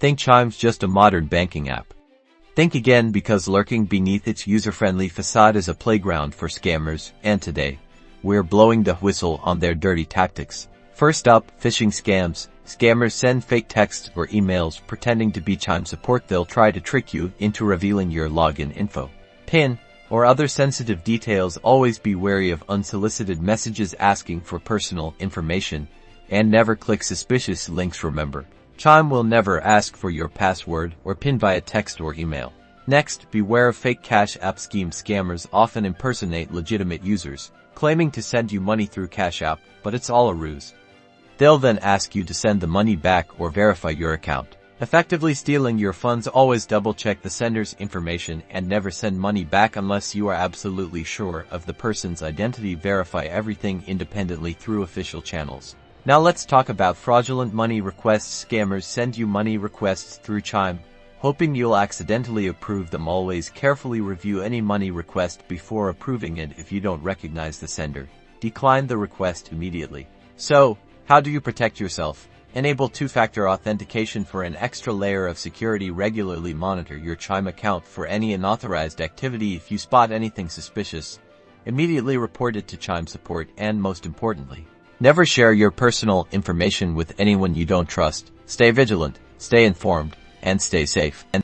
Think Chime's just a modern banking app? Think again, because lurking beneath its user-friendly facade is a playground for scammers, and today, we're blowing the whistle on their dirty tactics. First up, phishing scams. Scammers send fake texts or emails pretending to be Chime support. They'll try to trick you into revealing your login info, PIN, or other sensitive details. Always be wary of unsolicited messages asking for personal information, and never click suspicious links. Remember, Chime will never ask for your password or PIN via text or email. Next, beware of fake Cash App schemes. Scammers often impersonate legitimate users, claiming to send you money through Cash App, but it's all a ruse. They'll then ask you to send the money back or verify your account, effectively stealing your funds. Always double-check the sender's information and never send money back unless you are absolutely sure of the person's identity. Verify everything independently through official channels. Now let's talk about fraudulent money requests. Scammers send you money requests through Chime, hoping you'll accidentally approve them. Always carefully review any money request before approving it. If you don't recognize the sender, decline the request immediately. So, how do you protect yourself? Enable two-factor authentication for an extra layer of security. Regularly monitor your Chime account for any unauthorized activity. If you spot anything suspicious, immediately report it to Chime support. And most importantly, never share your personal information with anyone you don't trust. Stay vigilant, stay informed, and stay safe.